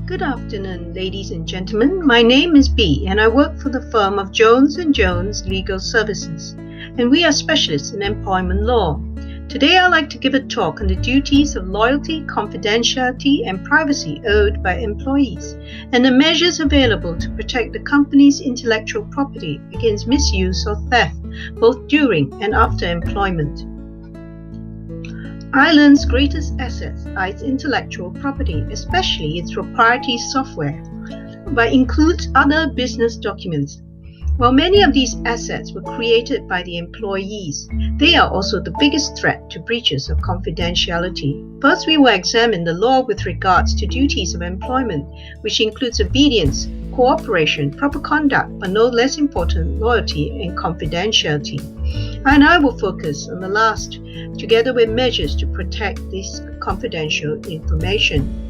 Good afternoon, ladies and gentlemen. My name is B, and I work for the firm of Jones & Jones Legal Services, and we are specialists in employment law. Today, I'd like to give a talk on the duties of loyalty, confidentiality, and privacy owed by employees, and the measures available to protect the company's intellectual property against misuse or theft, both during and after employment. Ireland's greatest assets are its intellectual property, especially its proprietary software, but includes other business documents. While many of these assets were created by the employees, they are also the biggest threat to breaches of confidentiality. First, we will examine the law with regards to duties of employment, which includes obedience, cooperation, proper conduct, but no less important, loyalty and confidentiality. And I will focus on the last, together with measures to protect this confidential information.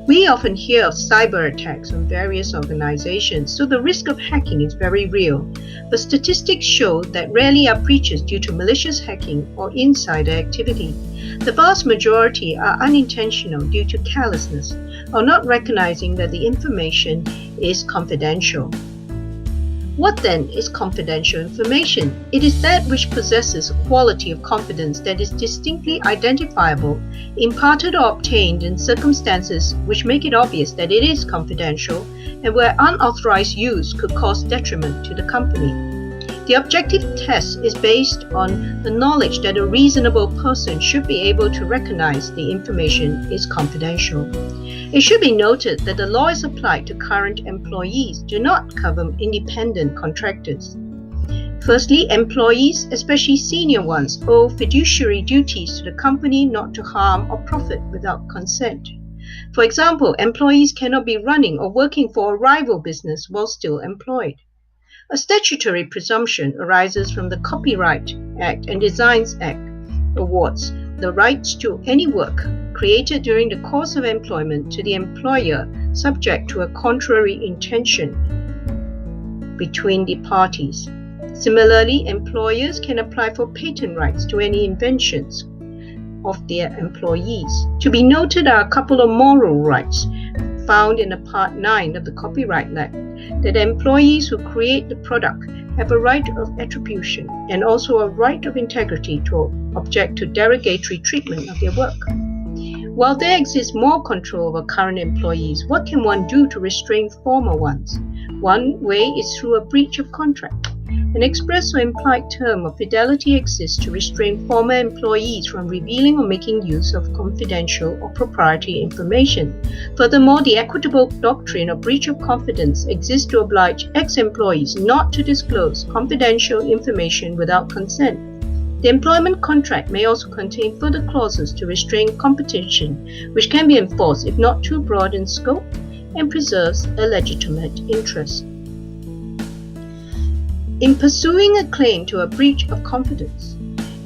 We often hear of cyber attacks on various organizations, so the risk of hacking is very real. But statistics show that rarely are breaches due to malicious hacking or insider activity. The vast majority are unintentional due to carelessness or not recognizing that the information is confidential. What then is confidential information? It is that which possesses a quality of confidence that is distinctly identifiable, imparted or obtained in circumstances which make it obvious that it is confidential, and where unauthorized use could cause detriment to the company. The objective test is based on the knowledge that a reasonable person should be able to recognize the information is confidential. It should be noted that the law is applied to current employees, do not cover independent contractors. Firstly, employees, especially senior ones, owe fiduciary duties to the company not to harm or profit without consent. For example, employees cannot be running or working for a rival business while still employed. A statutory presumption arises from the Copyright Act and Designs Act awards the rights to any work created during the course of employment to the employer subject to a contrary intention between the parties. Similarly, employers can apply for patent rights to any inventions of their employees. To be noted are a couple of moral rights found in Part 9 of the Copyright Act, that employees who create the product have a right of attribution and also a right of integrity to object to derogatory treatment of their work. While there exists more control over current employees, what can one do to restrain former ones? One way is through a breach of contract. An express or implied term of fidelity exists to restrain former employees from revealing or making use of confidential or proprietary information. Furthermore, the equitable doctrine of breach of confidence exists to oblige ex-employees not to disclose confidential information without consent. The employment contract may also contain further clauses to restrain competition, which can be enforced if not too broad in scope and preserves a legitimate interest. In pursuing a claim to a breach of confidence,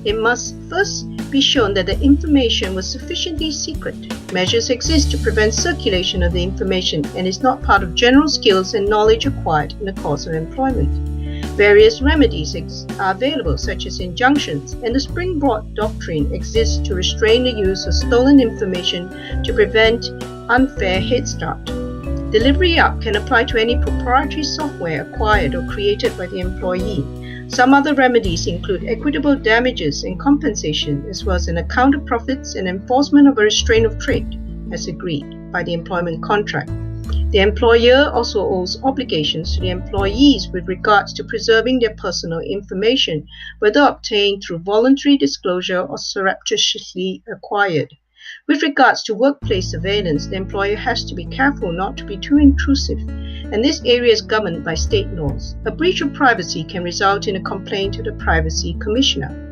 it must first be shown that the information was sufficiently secret. Measures exist to prevent circulation of the information and is not part of general skills and knowledge acquired in the course of employment. Various remedies are available, such as injunctions, and the Springboard Doctrine exists to restrain the use of stolen information to prevent unfair head start. Delivery Up can apply to any proprietary software acquired or created by the employee. Some other remedies include equitable damages and compensation, as well as an account of profits and enforcement of a restraint of trade, as agreed by the employment contract. The employer also owes obligations to the employees with regards to preserving their personal information, whether obtained through voluntary disclosure or surreptitiously acquired. With regards to workplace surveillance, the employer has to be careful not to be too intrusive, and this area is governed by state laws. A breach of privacy can result in a complaint to the Privacy Commissioner.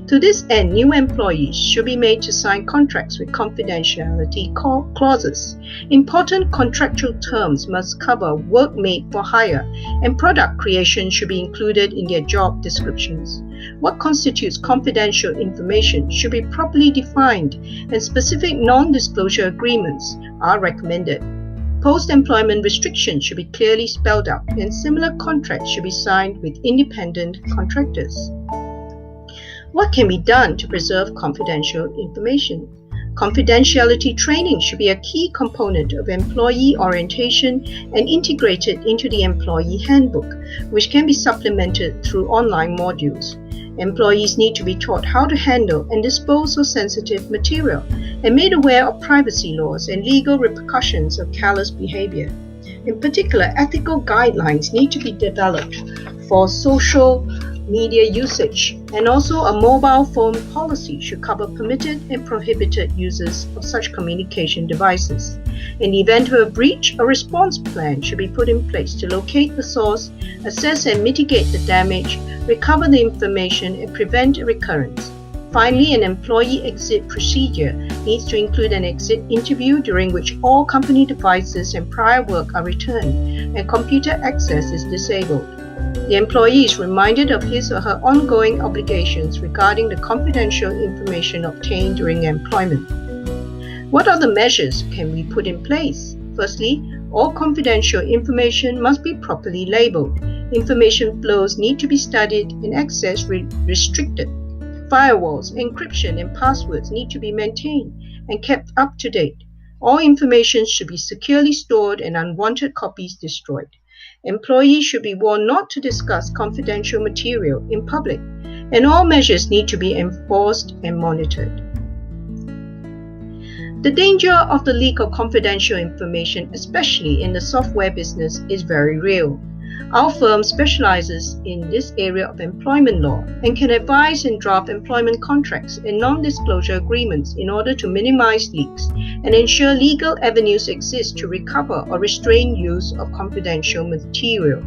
To this end, new employees should be made to sign contracts with confidentiality clauses. Important contractual terms must cover work made for hire, and product creation should be included in their job descriptions. What constitutes confidential information should be properly defined, and specific non-disclosure agreements are recommended. Post-employment restrictions should be clearly spelled out, and similar contracts should be signed with independent contractors. What can be done to preserve confidential information? Confidentiality training should be a key component of employee orientation and integrated into the employee handbook, which can be supplemented through online modules. Employees need to be taught how to handle and dispose of sensitive material and made aware of privacy laws and legal repercussions of careless behavior. In particular, ethical guidelines need to be developed for social media usage, and also a mobile phone policy should cover permitted and prohibited uses of such communication devices. In the event of a breach, a response plan should be put in place to locate the source, assess and mitigate the damage, recover the information, and prevent a recurrence. Finally, an employee exit procedure needs to include an exit interview during which all company devices and prior work are returned and computer access is disabled. The employee is reminded of his or her ongoing obligations regarding the confidential information obtained during employment. What other measures can we put in place? Firstly, all confidential information must be properly labeled. Information flows need to be studied and access restricted. Firewalls, encryption, and passwords need to be maintained and kept up to date. All information should be securely stored and unwanted copies destroyed. Employees should be warned not to discuss confidential material in public, and all measures need to be enforced and monitored. The danger of the leak of confidential information, especially in the software business, is very real. Our firm specializes in this area of employment law and can advise and draft employment contracts and non-disclosure agreements in order to minimize leaks and ensure legal avenues exist to recover or restrain use of confidential material.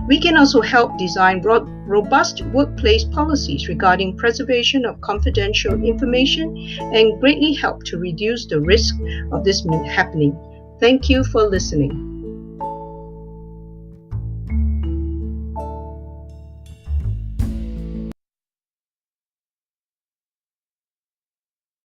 We can also help design robust workplace policies regarding preservation of confidential information and greatly help to reduce the risk of this happening. Thank you for listening.